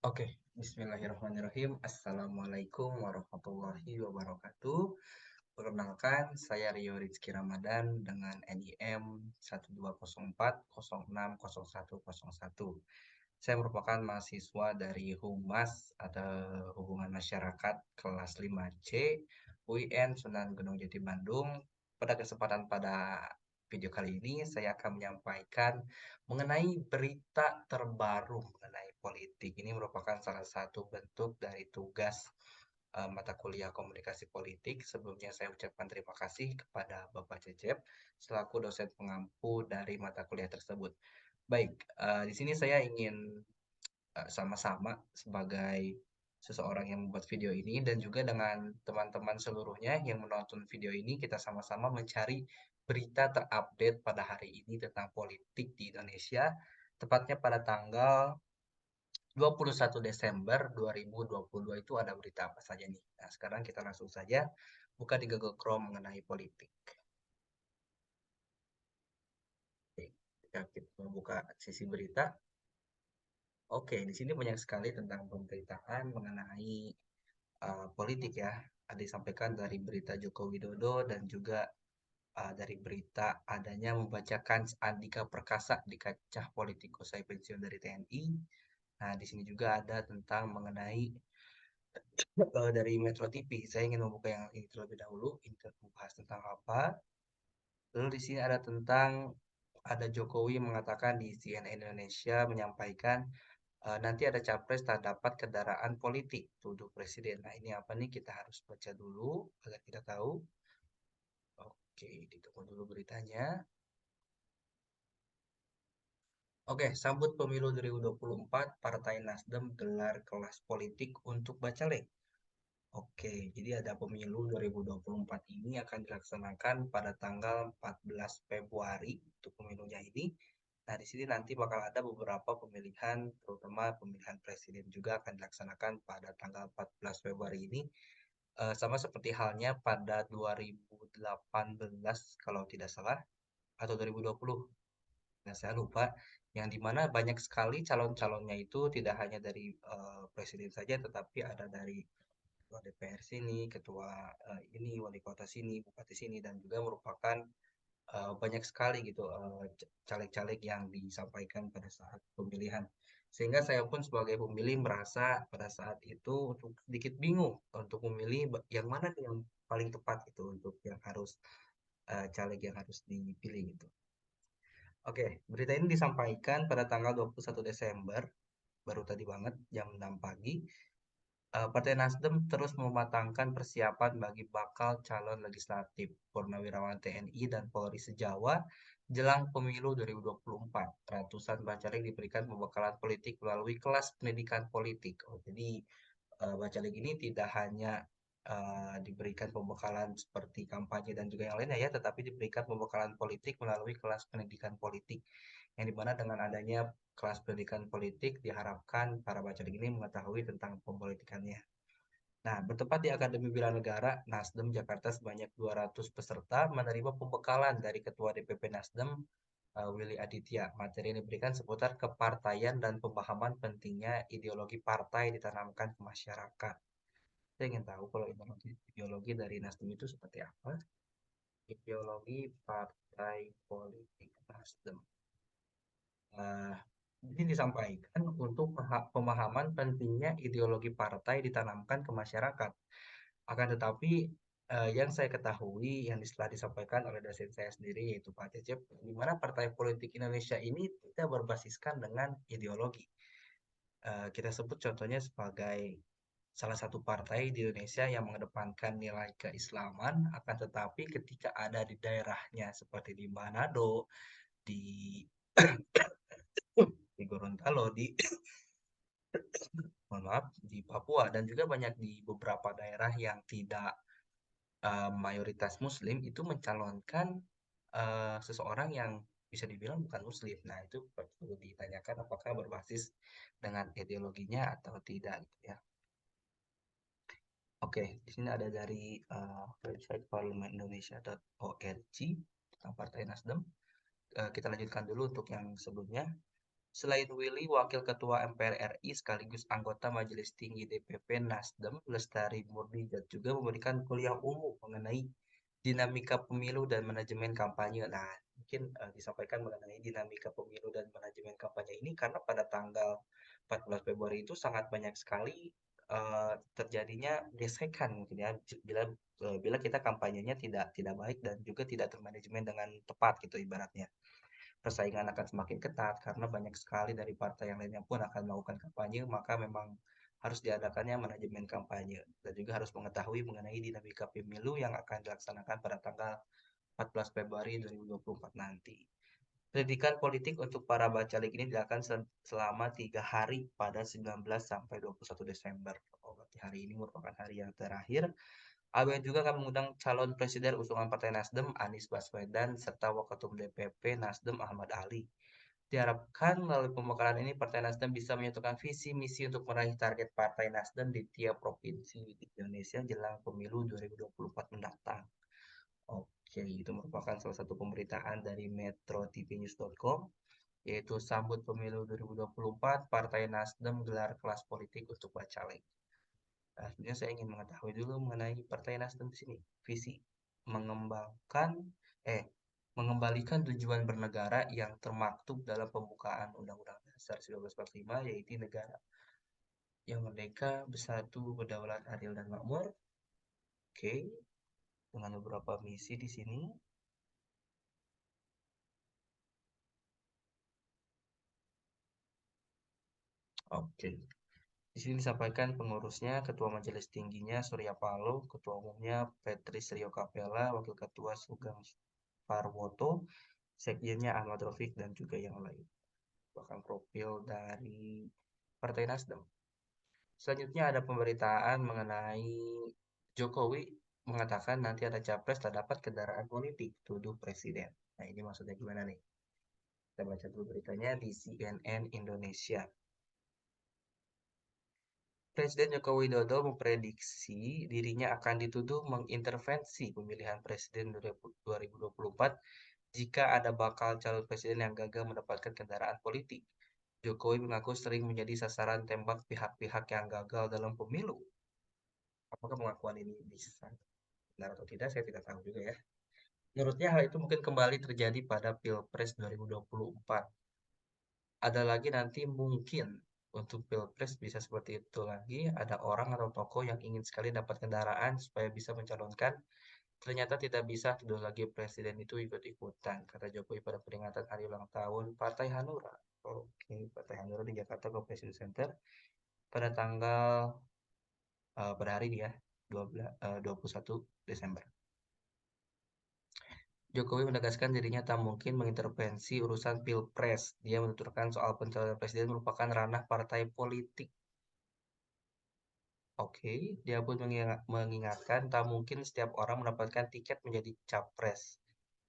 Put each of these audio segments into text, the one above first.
Oke, bismillahirrahmanirrahim. Assalamualaikum warahmatullahi wabarakatuh. Perkenalkan, saya Rio Rizky Ramadan dengan NIM 1204060101. Saya merupakan mahasiswa dari Humas atau Hubungan Masyarakat kelas 5C UIN Sunan Gunung Jati Bandung. Pada video kali ini saya akan menyampaikan mengenai berita terbaru mengenai politik. Ini merupakan salah satu bentuk dari tugas mata kuliah komunikasi politik. Sebelumnya saya ucapkan terima kasih kepada Bapak Cecep selaku dosen pengampu dari mata kuliah tersebut. Baik, di sini saya ingin sama-sama sebagai seseorang yang membuat video ini dan juga dengan teman-teman seluruhnya yang menonton video ini, kita sama-sama mencari berita terupdate pada hari ini tentang politik di Indonesia, tepatnya pada tanggal 21 Desember 2022 itu ada berita apa saja nih. Nah, sekarang kita langsung saja buka di Google Chrome mengenai politik. Oke, kita buka sisi berita. Oke, di sini banyak sekali tentang pemberitaan mengenai politik ya. Ada disampaikan dari berita Joko Widodo dan juga dari berita adanya membacakan Andika Perkasa di kancah politik usai pensiun dari TNI. Nah, di sini juga ada tentang mengenai dari Metro TV. Saya ingin membuka yang ini terlebih dahulu. Ini membahas tentang apa? Lalu di sini ada tentang ada Jokowi mengatakan di CNN Indonesia menyampaikan nanti ada capres tak dapat kendaraan politik tuduh presiden. Nah, ini apa nih? Kita harus baca dulu agar kita tahu. Oke, ditunggu dulu beritanya. Oke, sambut pemilu 2024, Partai Nasdem gelar kelas politik untuk Bacalek. Oke, jadi ada pemilu 2024 ini akan dilaksanakan pada tanggal 14 Februari untuk pemilunya ini. Nah, di sini nanti bakal ada beberapa pemilihan, terutama pemilihan presiden juga akan dilaksanakan pada tanggal 14 Februari ini. Sama seperti halnya pada 2018 kalau tidak salah, atau 2020. Nah, saya lupa, yang dimana banyak sekali calon-calonnya itu tidak hanya dari presiden saja, tetapi ada dari ketua DPR sini, ketua ini, wali kota sini, bupati sini, dan juga merupakan banyak sekali gitu caleg-caleg yang disampaikan pada saat pemilihan. Sehingga saya pun sebagai pemilih merasa pada saat itu untuk sedikit bingung untuk memilih yang mana yang paling tepat itu untuk yang harus caleg yang harus dipilih gitu. Oke, berita ini disampaikan pada tanggal 21 Desember, baru tadi banget jam 6 pagi. Partai Nasdem terus mematangkan persiapan bagi bakal calon legislatif Purnawirawan TNI dan Polri se-Jawa jelang pemilu 2024. Ratusan bacalek diberikan pembekalan politik melalui kelas pendidikan politik. Oh, jadi bacalek ini tidak hanya diberikan pembekalan seperti kampanye dan juga yang lainnya ya, tetapi diberikan pembekalan politik melalui kelas pendidikan politik. Yang dimana dengan adanya kelas pendidikan politik diharapkan para bacalek ini mengetahui tentang pempolitikannya. Nah, bertempat di Akademi Bela Negara, Nasdem Jakarta sebanyak 200 peserta menerima pembekalan dari Ketua DPP Nasdem, Willy Aditya. Materi yang diberikan seputar kepartaian dan pemahaman pentingnya ideologi partai ditanamkan ke masyarakat. Saya ingin tahu kalau ideologi dari Nasdem itu seperti apa? Ideologi partai politik Nasdem. Nah, ini disampaikan untuk pemahaman pentingnya ideologi partai ditanamkan ke masyarakat. Akan tetapi yang saya ketahui yang setelah disampaikan oleh dosen saya sendiri yaitu Pak Cecep, di mana partai politik Indonesia ini tidak berbasiskan dengan ideologi. Kita sebut contohnya sebagai salah satu partai di Indonesia yang mengedepankan nilai keislaman, akan tetapi ketika ada di daerahnya seperti di Manado, di di Gorontalo, di mohon maaf, di Papua dan juga banyak di beberapa daerah yang tidak mayoritas Muslim itu mencalonkan seseorang yang bisa dibilang bukan Muslim. Nah, itu perlu ditanyakan apakah berbasis dengan ideologinya atau tidak gitu ya. Oke, di sini ada dari website parlemenindonesia.org tentang Partai Nasdem. Kita lanjutkan dulu untuk yang sebelumnya. Selain Willy, Wakil Ketua MPR RI sekaligus anggota Majelis Tinggi DPP Nasdem, Lestari Murni juga memberikan kuliah umum mengenai dinamika pemilu dan manajemen kampanye. Nah, mungkin disampaikan mengenai dinamika pemilu dan manajemen kampanye ini karena pada tanggal 14 Februari itu sangat banyak sekali terjadinya gesekan mungkin ya bila kita kampanyenya tidak baik dan juga tidak termanajemen dengan tepat gitu ibaratnya. Persaingan akan semakin ketat karena banyak sekali dari partai yang lainnya pun akan melakukan kampanye, maka memang harus diadakannya manajemen kampanye dan juga harus mengetahui mengenai dinamika pemilu yang akan dilaksanakan pada tanggal 14 Februari 2024 nanti. Pendidikan politik untuk para bacalek ini dilakukan selama 3 hari pada 19 sampai 21 Desember. Oh, berarti hari ini merupakan hari yang terakhir. ABN juga akan mengundang calon presiden usungan Partai Nasdem Anies Baswedan serta Waketum DPP Nasdem Ahmad Ali. Diharapkan melalui pembekalan ini Partai Nasdem bisa menyatukan visi misi untuk meraih target Partai Nasdem di tiap provinsi di Indonesia jelang pemilu 2024 mendatang. Oke, itu merupakan salah satu pemberitaan dari metrotvnews.com, yaitu sambut pemilu 2024, Partai Nasdem gelar kelas politik untuk bacalek. Nah, sebenarnya saya ingin mengetahui dulu mengenai Partai Nasdem di sini. Visi mengembangkan, mengembalikan tujuan bernegara yang termaktub dalam pembukaan Undang-Undang Dasar 1945, yaitu negara yang merdeka, bersatu, berdaulat, adil, dan makmur. Oke, dengan beberapa misi di sini. Oke, di sini disampaikan pengurusnya, Ketua Majelis Tingginya Surya Paloh, Ketua Umumnya Petris Rio Capella, Wakil Ketua Sugeng Parwoto, Sekjennya Ahmad Rafiq, dan juga yang lain. Bahkan profil dari Partai Nasdem. Selanjutnya ada pemberitaan mengenai Jokowi mengatakan nanti ada capres tak dapat kendaraan politik, tuduh presiden. Nah, ini maksudnya gimana nih? Kita baca dulu beritanya di CNN Indonesia. Presiden Joko Widodo memprediksi dirinya akan dituduh mengintervensi pemilihan presiden 2024 jika ada bakal calon presiden yang gagal mendapatkan kendaraan politik. Jokowi mengaku sering menjadi sasaran tembak pihak-pihak yang gagal dalam pemilu. Apakah pengakuan ini bisa benar atau tidak, saya tidak tahu juga ya. Menurutnya hal itu mungkin kembali terjadi pada Pilpres 2024. Ada lagi nanti mungkin untuk Pilpres bisa seperti itu lagi, ada orang atau tokoh yang ingin sekali dapat kendaraan supaya bisa mencalonkan, ternyata tidak bisa tuduh lagi presiden itu ikut-ikutan, kata Jokowi pada peringatan hari ulang tahun Partai Hanura. Oke, Partai Hanura di Jakarta Convention Center pada tanggal pada hari ini ya, 21 Desember. Jokowi menegaskan dirinya tak mungkin mengintervensi urusan Pilpres. Dia menuturkan soal pencalonan presiden merupakan ranah partai politik. Oke, dia pun mengingatkan tak mungkin setiap orang mendapatkan tiket menjadi capres.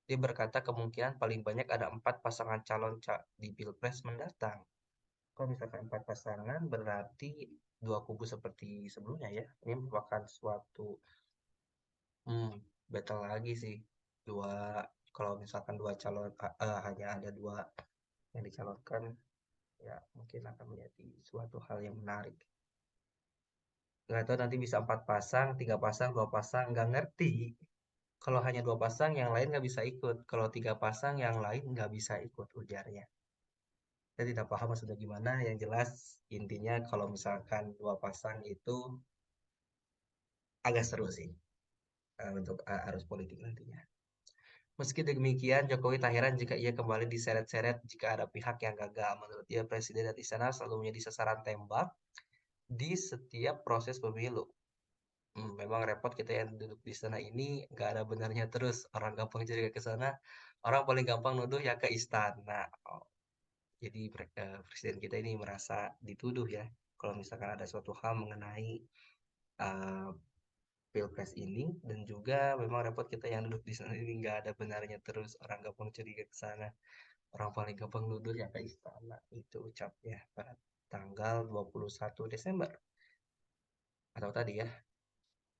Dia berkata kemungkinan paling banyak ada 4 pasangan calon di Pilpres mendatang. Kalau misalkan 4 pasangan berarti 2 kubu seperti sebelumnya ya. Ini merupakan suatu battle lagi sih. Kalau misalkan hanya ada 2 yang dicalonkan, ya mungkin akan menjadi suatu hal yang menarik. Nggak tahu nanti bisa 4 pasang, 3 pasang, 2 pasang, nggak ngerti. Kalau hanya 2 pasang, yang lain nggak bisa ikut. Kalau 3 pasang, yang lain nggak bisa ikut, ujarnya. Saya tidak paham maksudnya gimana. Yang jelas intinya kalau misalkan 2 pasang itu agak seru sih untuk arus politik nantinya. Meski demikian, Jokowi tak heran jika ia kembali diseret-seret jika ada pihak yang gagal. Menurut dia, Presiden dan istana selalu menjadi sasaran tembak di setiap proses pemilu. Memang repot kita yang duduk di sana ini nggak ada benarnya terus. Orang gampang jadi ke sana, orang paling gampang nuduh ya ke istana. Oh, jadi presiden kita ini merasa dituduh ya. Kalau misalkan ada suatu hal mengenai uh, pilpres ini dan juga memang repot kita yang duduk di sana ini nggak ada benarnya terus. Orang gampang curiga ke sana. Orang paling gampang nuduh ya ke istana. Itu ucapnya pada tanggal 21 Desember. Atau tadi ya.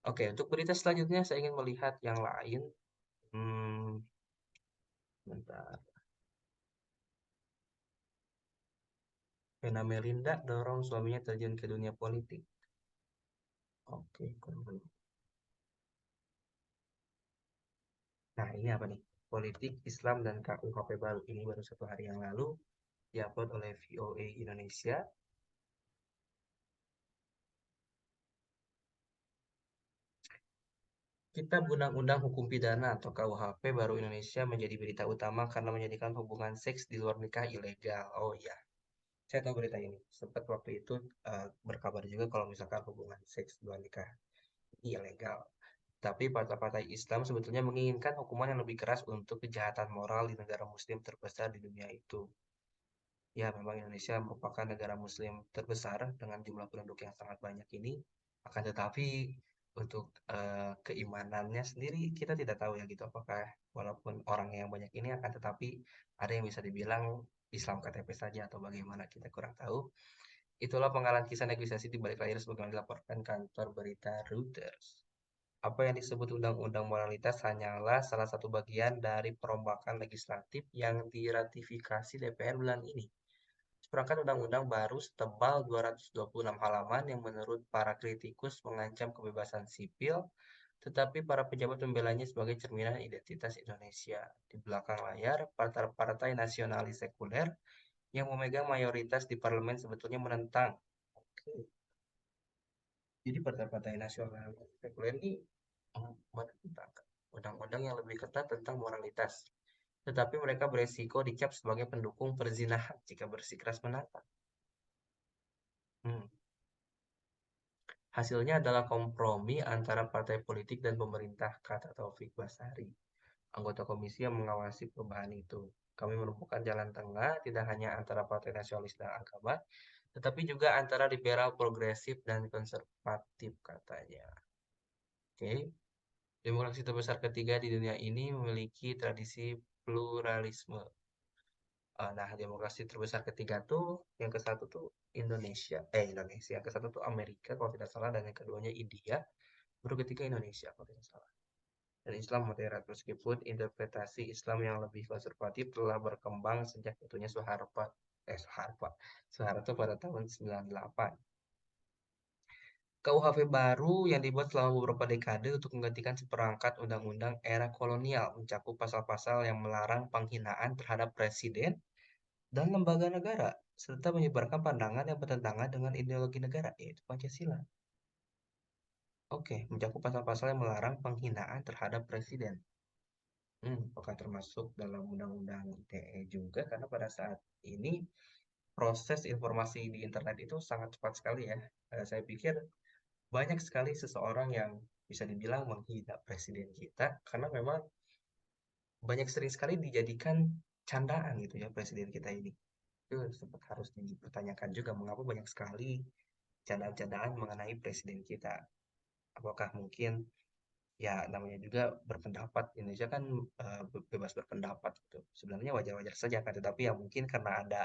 Oke, untuk berita selanjutnya saya ingin melihat yang lain. Hmm, bentar. Vena Melinda dorong suaminya terjun ke dunia politik. Oke, kurang lebih. Nah, ini apa nih? Politik Islam dan KUHP baru ini baru 1 hari yang lalu diupload oleh VOA Indonesia. Kitab Undang-Undang Hukum Pidana atau KUHP baru Indonesia menjadi berita utama karena menjadikan hubungan seks di luar nikah ilegal. Oh iya, saya tahu berita ini. Sempat waktu itu berkabar juga kalau misalkan hubungan seks di luar nikah ilegal. Tapi partai-partai Islam sebetulnya menginginkan hukuman yang lebih keras untuk kejahatan moral di negara Muslim terbesar di dunia itu. Ya, memang Indonesia merupakan negara Muslim terbesar dengan jumlah penduduk yang sangat banyak ini. Akan tetapi untuk keimanannya sendiri kita tidak tahu ya gitu. Apakah walaupun orang yang banyak ini akan tetapi ada yang bisa dibilang Islam KTP saja atau bagaimana kita kurang tahu. Itulah penggalan kisah negosiasi di balik layar sebagaimana dilaporkan kantor berita Reuters. Apa yang disebut undang-undang moralitas hanyalah salah satu bagian dari perombakan legislatif yang diratifikasi DPR bulan ini. Seperangkat undang-undang baru setebal 226 halaman yang menurut para kritikus mengancam kebebasan sipil, tetapi para pejabat membelanya sebagai cerminan identitas Indonesia. Di belakang layar, partai-partai nasionalis sekuler yang memegang mayoritas di parlemen sebetulnya menentang. Jadi partai-partai nasionalis sekuler ini menentang undang-undang yang lebih ketat tentang moralitas. Tetapi mereka beresiko dicap sebagai pendukung perzinahan jika bersikeras menentang. Hmm. Hasilnya adalah kompromi antara partai politik dan pemerintah, kata Taufik Basari, anggota komisi yang mengawasi perubahan itu. Kami menemukan jalan tengah tidak hanya antara partai nasionalis dan agama, tetapi juga antara liberal, progresif, dan konservatif, katanya. Oke, demokrasi terbesar ketiga di dunia ini memiliki tradisi pluralisme. Nah, demokrasi terbesar ketiga tuh, yang ke satu tuh Indonesia, yang ke satu tuh Amerika kalau tidak salah, dan yang keduanya India. Baru ketiga Indonesia kalau tidak salah. Dan Islam moderat meskipun interpretasi Islam yang lebih konservatif telah berkembang sejak tentunya Soeharto pada tahun 98. KUHP baru yang dibuat selama beberapa dekade untuk menggantikan seperangkat undang-undang era kolonial mencakup pasal-pasal yang melarang penghinaan terhadap presiden dan lembaga negara serta menyebarkan pandangan yang bertentangan dengan ideologi negara yaitu Pancasila. Oke, mencakup pasal-pasal yang melarang penghinaan terhadap presiden. Apakah termasuk dalam undang-undang ITE juga? Karena pada saat ini proses informasi di internet itu sangat cepat sekali ya. Saya pikir banyak sekali seseorang yang bisa dibilang menghina presiden kita karena memang banyak sering sekali dijadikan candaan gitu ya presiden kita ini. Itu sempat harus dipertanyakan juga mengapa banyak sekali candaan-candaan mengenai presiden kita. Apakah mungkin ya namanya juga berpendapat, Indonesia kan bebas berpendapat gitu. Sebenarnya wajar-wajar saja kan, tetapi ya mungkin karena ada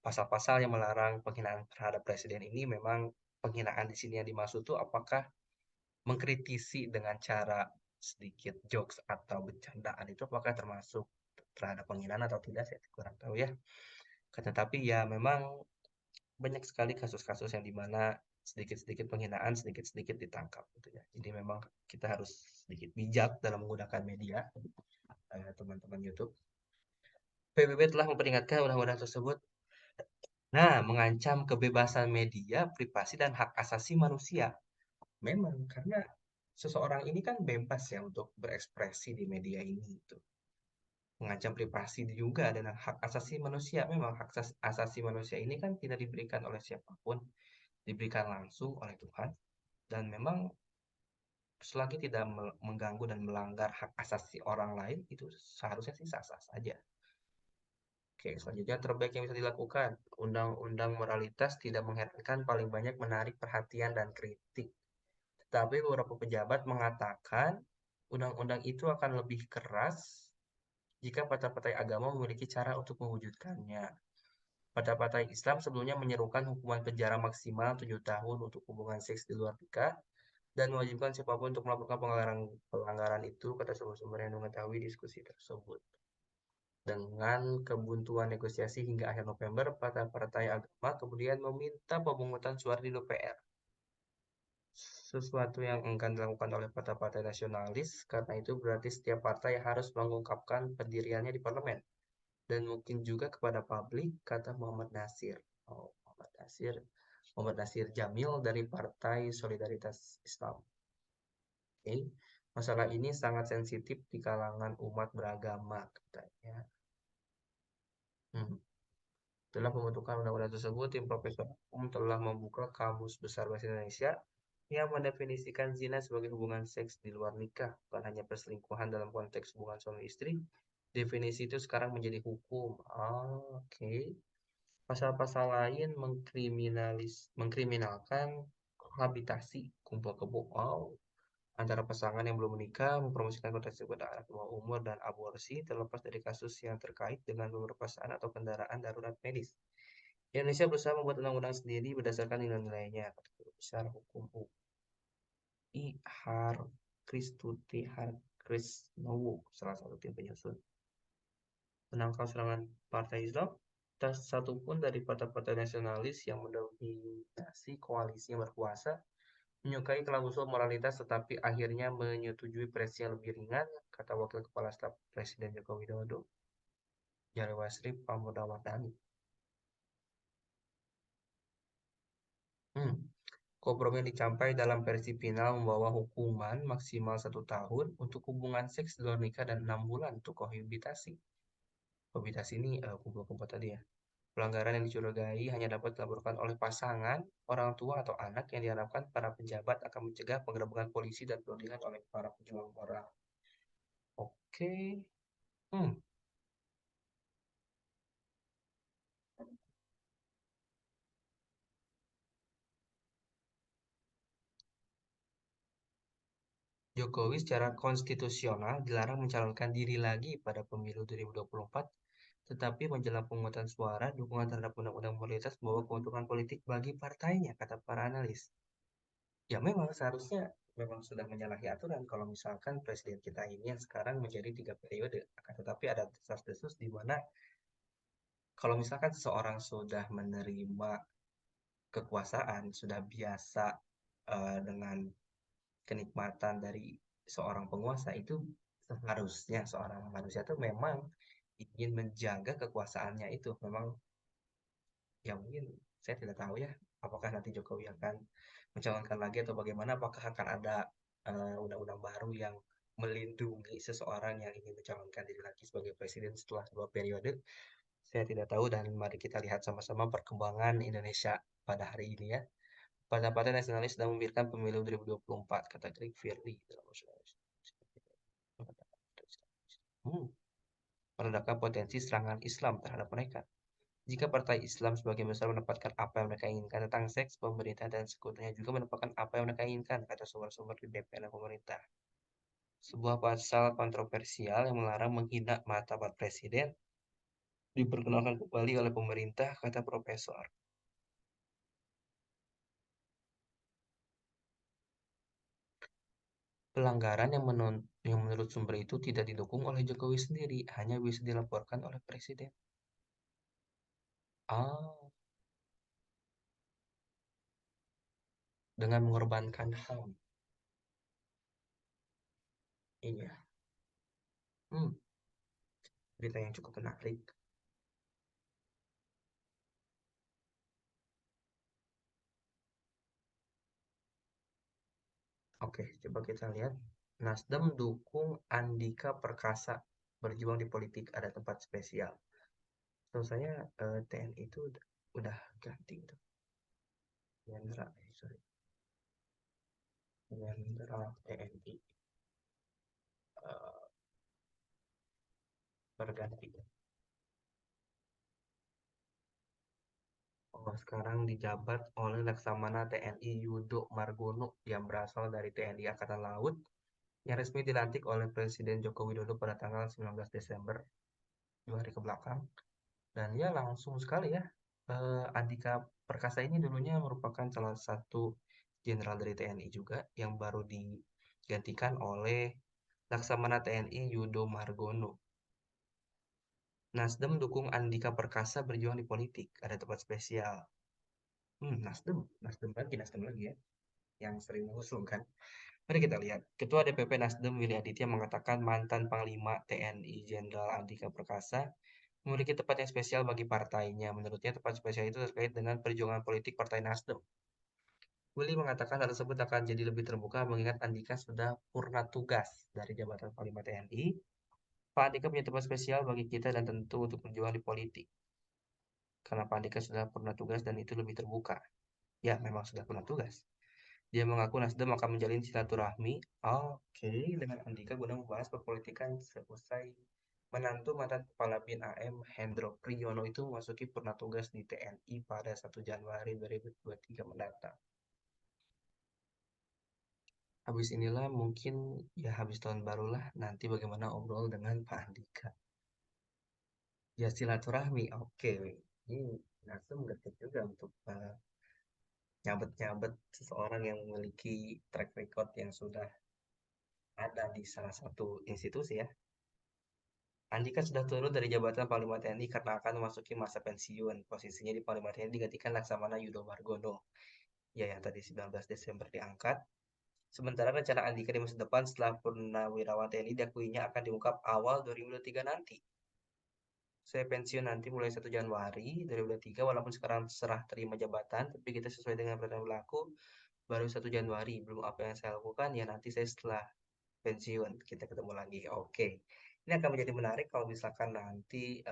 pasal-pasal yang melarang penghinaan terhadap presiden ini, memang penghinaan di sini yang dimaksud tuh apakah mengkritisi dengan cara sedikit jokes atau bercandaan itu apakah termasuk terhadap penghinaan atau tidak, saya kurang tahu ya. Tetapi ya memang banyak sekali kasus-kasus yang dimana sedikit-sedikit penghinaan, sedikit-sedikit ditangkap gitu ya. Jadi memang kita harus sedikit bijak dalam menggunakan media, teman-teman YouTube. PBB telah memperingatkan undang-undang tersebut. Nah, mengancam kebebasan media, privasi, dan hak asasi manusia. Memang, karena seseorang ini kan bebas ya untuk berekspresi di media ini. Gitu. Mengancam privasi juga dan hak asasi manusia. Memang hak asasi manusia ini kan tidak diberikan oleh siapapun, diberikan langsung oleh Tuhan. Dan memang selagi tidak mengganggu dan melanggar hak asasi orang lain, itu seharusnya sih sah-sah saja. Oke, selanjutnya terbaik yang bisa dilakukan. Undang-undang moralitas tidak mengherankan paling banyak menarik perhatian dan kritik. Tetapi beberapa pejabat mengatakan undang-undang itu akan lebih keras jika partai-partai agama memiliki cara untuk mewujudkannya. Partai-partai Islam sebelumnya menyerukan hukuman penjara maksimal 7 tahun untuk hubungan seks di luar nikah dan mewajibkan siapapun untuk melakukan pelanggaran itu, kata sumber-sumber yang mengetahui diskusi tersebut. Dengan kebuntuan negosiasi hingga akhir November, partai-partai agama kemudian meminta pemungutan suara di DPR. Sesuatu yang enggan dilakukan oleh partai-partai nasionalis, karena itu berarti setiap partai harus mengungkapkan pendiriannya di parlemen. Dan mungkin juga kepada publik, kata Muhammad Nasir. Oh, Muhammad Nasir Jamil dari Partai Solidaritas Islam. Oke, masalah ini sangat sensitif di kalangan umat beragama, katanya. Hmm. Dalam pembentukan undang-undang tersebut, tim profesor hukum telah membuka Kamus Besar Bahasa Indonesia yang mendefinisikan zina sebagai hubungan seks di luar nikah, bukan hanya perselingkuhan dalam konteks hubungan suami istri. Definisi itu sekarang menjadi hukum. Oke. Pasal-pasal lain mengkriminalkan kohabitasi, kumpul kebo, antara pasangan yang belum menikah, mempromosikan kontrasepsi pada anak di bawah umur, dan aborsi, terlepas dari kasus yang terkait dengan pemerkosaan atau kendaraan darurat medis. Indonesia berusaha membuat undang-undang sendiri berdasarkan nilai-nilainya, kata Guru Besar Hukum UI Kristuti Harkrisnowo, salah satu tim penyusun. Menangkal serangan partai Islam, tak satupun dari partai-partai nasionalis yang mendominasi koalisi yang berkuasa menyukai klausul moralitas, tetapi akhirnya menyetujui presi yang lebih ringan, kata Wakil Kepala Staf Presiden Joko Widodo, Jalewasri Pamodawardhani. Kompromi yang dicapai dalam versi final membawa hukuman maksimal 1 tahun untuk hubungan seks di luar nikah dan 6 bulan untuk kohabitasi. Kohabitasi ini kumpul kebo tadi ya. Pelanggaran yang dicurigai hanya dapat dilaporkan oleh pasangan, orang tua, atau anak yang diharapkan para pejabat akan mencegah penggerebekan polisi dan perundingan oleh para pejuang moral. Oke. Hmm. Jokowi secara konstitusional dilarang mencalonkan diri lagi pada pemilu 2024, tetapi menjelang pemungutan suara, dukungan terhadap undang-undang moralitas membawa keuntungan politik bagi partainya, kata para analis. Ya memang seharusnya memang sudah menyalahi aturan kalau misalkan presiden kita ini yang sekarang menjadi 3 periode. Akan tetapi ada desas-desus di mana kalau misalkan seseorang sudah menerima kekuasaan, sudah biasa dengan kenikmatan dari seorang penguasa, itu seharusnya seorang manusia itu memang ingin menjaga kekuasaannya itu. Memang ya mungkin saya tidak tahu ya apakah nanti Jokowi akan mencalonkan lagi atau bagaimana, apakah akan ada undang-undang baru yang melindungi seseorang yang ingin mencalonkan diri lagi sebagai presiden setelah 2 periode. Saya tidak tahu, dan mari kita lihat sama-sama perkembangan Indonesia pada hari ini ya. Partai-partai nasionalis sedang memikirkan pemilu 2024, kata Greg Firly dalam meredakan potensi serangan Islam terhadap mereka. Jika partai Islam sebagian besar mendapatkan apa yang mereka inginkan tentang seks, pemerintah dan sekutunya juga mendapatkan apa yang mereka inginkan, kata sumber-sumber di DPR dan pemerintah. Sebuah pasal kontroversial yang melarang menghina martabat presiden diperkenalkan kembali oleh pemerintah, kata profesor. Pelanggaran yang menurut sumber itu tidak didukung oleh Jokowi sendiri, hanya bisa dilaporkan oleh presiden. Dengan mengorbankan HAM. Iya. Hmm, berita yang cukup menarik. Oke, coba kita lihat. Nasdem dukung Andika Perkasa berjuang di politik, ada tempat spesial. Tahu saya TNI itu udah ganti itu. Sorry. Jenderal TNI uh, berganti. Oh, sekarang dijabat oleh Laksamana TNI Yudo Margono yang berasal dari TNI Angkatan Laut, yang resmi dilantik oleh Presiden Joko Widodo pada tanggal 19 Desember 2 hari ke belakang. Dan ya langsung sekali ya, Andika Perkasa ini dulunya merupakan salah satu jenderal dari TNI juga yang baru digantikan oleh Laksamana TNI Yudo Margono. Nasdem dukung Andika Perkasa berjuang di politik. Ada tempat spesial. Nasdem lagi ya, yang sering mengusung kan. Mari kita lihat. Ketua DPP Nasdem Willy Aditya mengatakan mantan Panglima TNI Jenderal Andika Perkasa memiliki tempat yang spesial bagi partainya. Menurutnya tempat spesial itu terkait dengan perjuangan politik Partai Nasdem. Willy mengatakan hal tersebut akan jadi lebih terbuka mengingat Andika sudah purna tugas dari jabatan Panglima TNI. Pak Andika punya tempat spesial bagi kita dan tentu untuk berjuang di politik. Karena Pak Andika sudah purna tugas dan itu lebih terbuka. Ya, memang sudah purna tugas. Dia mengaku Nasdem akan menjalin silaturahmi, dengan Andika guna membahas perpolitikan seusai menantu mantan Kepala BIN AM Hendro Priyono itu memasuki purna tugas di TNI pada 1 Januari 2023 mendatang. Habis inilah mungkin ya habis tahun barulah nanti bagaimana obrol dengan Pak Andika. Ya silaturahmi, oke. Ini Nasdem dekat juga untuk nyabet-nyabet seseorang yang memiliki track record yang sudah ada di salah satu institusi ya. Andika sudah turun dari jabatan Panglima TNI karena akan memasuki masa pensiun. Posisinya di Panglima TNI digantikan Laksamana Yudo Margono, ya yang tadi 19 Desember diangkat. Sementara rencana Andika di masa depan setelah Purnawirawan TNI diakuinya akan diungkap awal 2023 nanti. Saya pensiun nanti mulai 1 Januari 2023, walaupun sekarang serah terima jabatan, tapi kita sesuai dengan peraturan berlaku, baru 1 Januari. Belum apa yang saya lakukan, ya nanti saya setelah pensiun, kita ketemu lagi. Oke. Ini akan menjadi menarik kalau misalkan nanti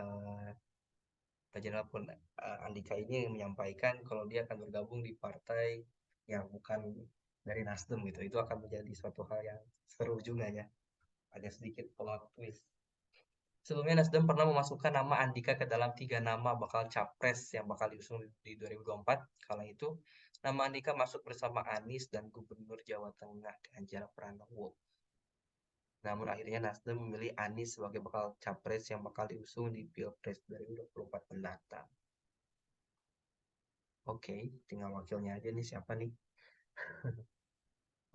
Pak Jenderal Andika ini menyampaikan kalau dia akan bergabung di partai yang bukan dari Nasdem gitu. Itu akan menjadi suatu hal yang seru juga ya. Ada sedikit plot twist. Sebelumnya Nasdem pernah memasukkan nama Andika ke dalam 3 nama bakal capres yang bakal diusung di 2024. Kala itu, nama Andika masuk bersama Anies dan Gubernur Jawa Tengah Ganjar Pranowo. Namun akhirnya Nasdem memilih Anies sebagai bakal capres yang bakal diusung di Pilpres 2024 mendatang. Oke, tinggal wakilnya aja nih siapa nih.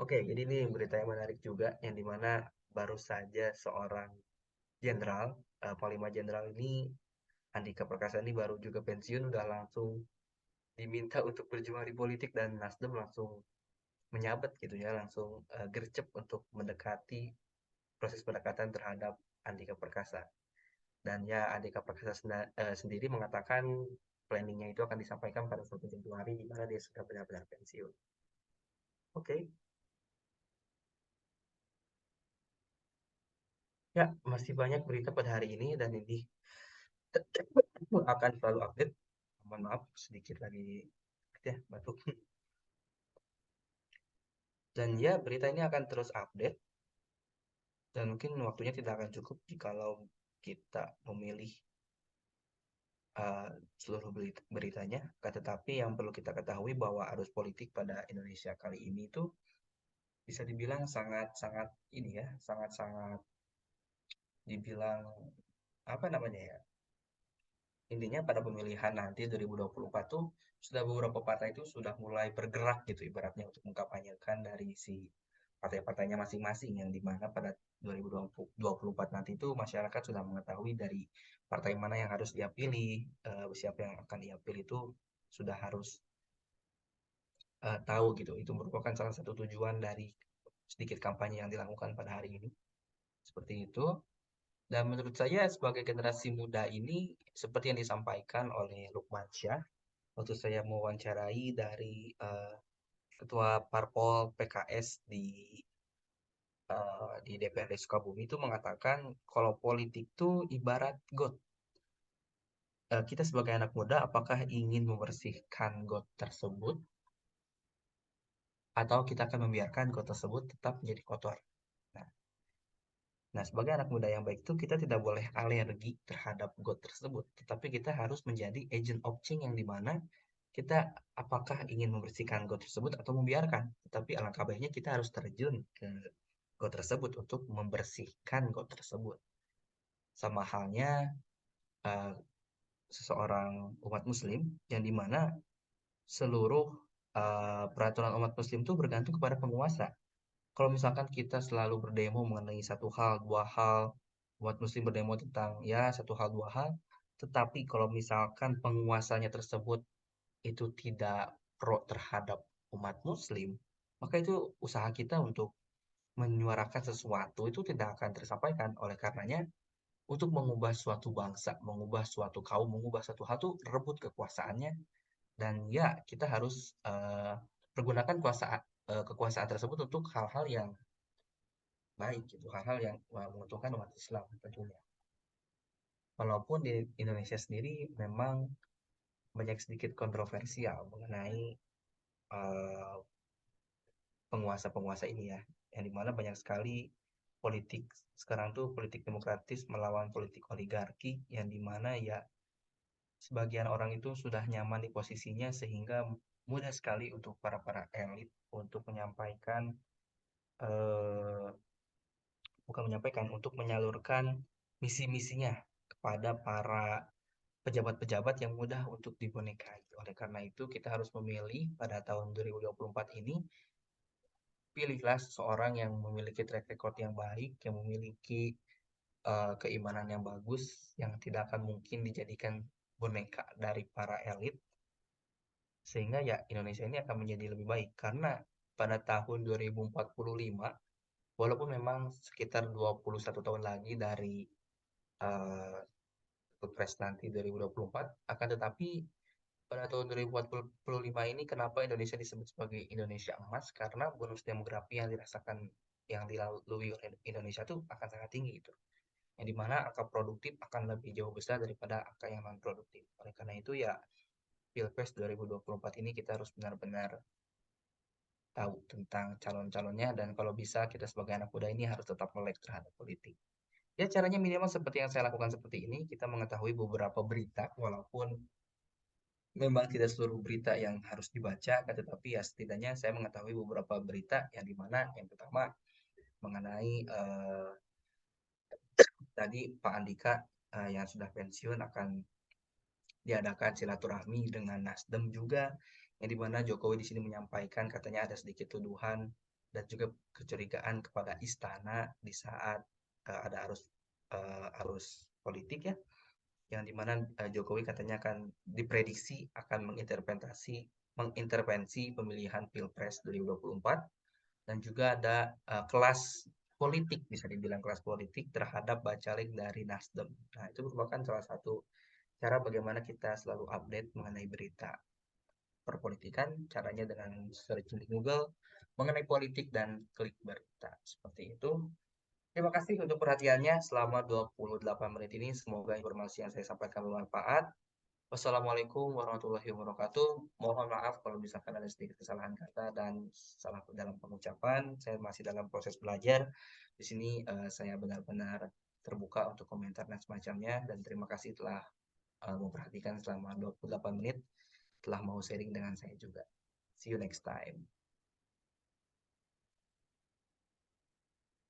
Oke, jadi ini berita yang menarik juga yang dimana baru saja seorang jenderal, Panglima Jenderal ini Andika Perkasa ini baru juga pensiun udah langsung diminta untuk berjuang di politik dan Nasdem langsung menyabet gitu ya, langsung gercep untuk mendekati proses pendekatan terhadap Andika Perkasa. Dan ya Andika Perkasa sendiri mengatakan planningnya itu akan disampaikan pada 1 Januari di mana dia sudah benar-benar pensiun. Oke, ya masih banyak berita pada hari ini dan ini akan selalu update. Mohon maaf sedikit lagi ya batuk. Dan ya berita ini akan terus update dan mungkin waktunya tidak akan cukup jikalau kita memilih uh, seluruh beritanya. Tetapi yang perlu kita ketahui bahwa arus politik pada Indonesia kali ini itu bisa dibilang sangat-sangat ini ya, sangat-sangat dibilang apa namanya ya? Intinya pada pemilihan nanti 2024 tuh sudah beberapa partai itu sudah mulai bergerak gitu ibaratnya untuk mengkampanyekan dari si partai-partainya masing-masing yang dimana pada 2024 nanti itu masyarakat sudah mengetahui dari partai mana yang harus dia pilih, siapa yang akan dia pilih itu sudah harus tahu gitu. Itu merupakan salah satu tujuan dari sedikit kampanye yang dilakukan pada hari ini. Seperti itu. Dan menurut saya sebagai generasi muda ini seperti yang disampaikan oleh Lukman Syah waktu saya mewawancarai dari ketua Parpol PKS di DPRD Sukabumi itu mengatakan kalau politik itu ibarat got. Kita sebagai anak muda apakah ingin membersihkan got tersebut atau kita akan membiarkan got tersebut tetap menjadi kotor. Nah, sebagai anak muda yang baik itu kita tidak boleh alergi terhadap got tersebut, tetapi kita harus menjadi agent of change yang dimana kita apakah ingin membersihkan got tersebut atau membiarkan. Tetapi alangkah baiknya kita harus terjun ke got tersebut untuk membersihkan got tersebut. Sama halnya uh, seseorang umat Muslim yang dimana seluruh peraturan umat Muslim itu bergantung kepada penguasa. Kalau misalkan kita selalu berdemo mengenai satu hal, dua hal, umat muslim berdemo tentang ya satu hal dua hal, tetapi kalau misalkan penguasanya tersebut itu tidak pro terhadap umat muslim, maka itu usaha kita untuk menyuarakan sesuatu itu tidak akan tersampaikan. Oleh karenanya, untuk mengubah suatu bangsa, mengubah suatu kaum, mengubah suatu hal itu rebut kekuasaannya, dan ya kita harus pergunakan kekuasaan tersebut untuk hal-hal yang baik gitu, hal-hal yang menguntungkan umat Islam tentunya. Walaupun di Indonesia sendiri memang banyak sedikit kontroversial mengenai eh, penguasa-penguasa ini ya, yang dimana banyak sekali politik sekarang tuh politik demokratis melawan politik oligarki, yang dimana ya sebagian orang itu sudah nyaman di posisinya sehingga mudah sekali untuk para elit untuk menyampaikan eh, bukan menyampaikan, untuk menyalurkan misi-misinya kepada para pejabat-pejabat yang mudah untuk dibonekai. Oleh karena itu, kita harus memilih pada tahun 2024 ini, pilihlah seseorang yang memiliki track record yang baik, yang memiliki keimanan yang bagus, yang tidak akan mungkin dijadikan boneka dari para elit, sehingga ya Indonesia ini akan menjadi lebih baik. Karena pada tahun 2045, walaupun memang sekitar 21 tahun lagi dari uh, Pilpres nanti 2024, akan tetapi pada tahun 2045 ini kenapa Indonesia disebut sebagai Indonesia emas? Karena bonus demografi yang dirasakan, yang dilalui oleh Indonesia itu akan sangat tinggi itu. Yang dimana angka produktif akan lebih jauh besar daripada angka yang non produktif. Oleh karena itu ya Pilpres 2024 ini kita harus benar-benar tahu tentang calon-calonnya, dan kalau bisa kita sebagai anak muda ini harus tetap melek terhadap politik. Ya caranya minimal seperti yang saya lakukan seperti ini, kita mengetahui beberapa berita walaupun memang tidak seluruh berita yang harus dibaca, tetapi ya setidaknya saya mengetahui beberapa berita yang dimana yang pertama mengenai tadi Pak Andika yang sudah pensiun akan diadakan silaturahmi dengan Nasdem juga, yang dimana Jokowi di sini menyampaikan katanya ada sedikit tuduhan dan juga kecurigaan kepada istana di saat ada arus politik ya, yang dimana Jokowi katanya akan diprediksi akan mengintervensi pemilihan Pilpres 2024, dan juga ada kelas politik, bisa dibilang kelas politik terhadap bacalek dari Nasdem. Nah, itu merupakan salah satu cara bagaimana kita selalu update mengenai berita perpolitikan, caranya dengan searching di Google mengenai politik dan klik berita. Seperti itu. Terima kasih untuk perhatiannya selama 28 menit ini. Semoga informasi yang saya sampaikan bermanfaat. Wassalamualaikum warahmatullahi wabarakatuh. Mohon maaf kalau misalkan ada sedikit kesalahan kata dan salah dalam pengucapan. Saya masih dalam proses belajar. Di sini saya benar-benar terbuka untuk komentar dan semacamnya. Dan terima kasih telah memperhatikan selama 28 menit, telah mau sharing dengan saya juga. See you next time.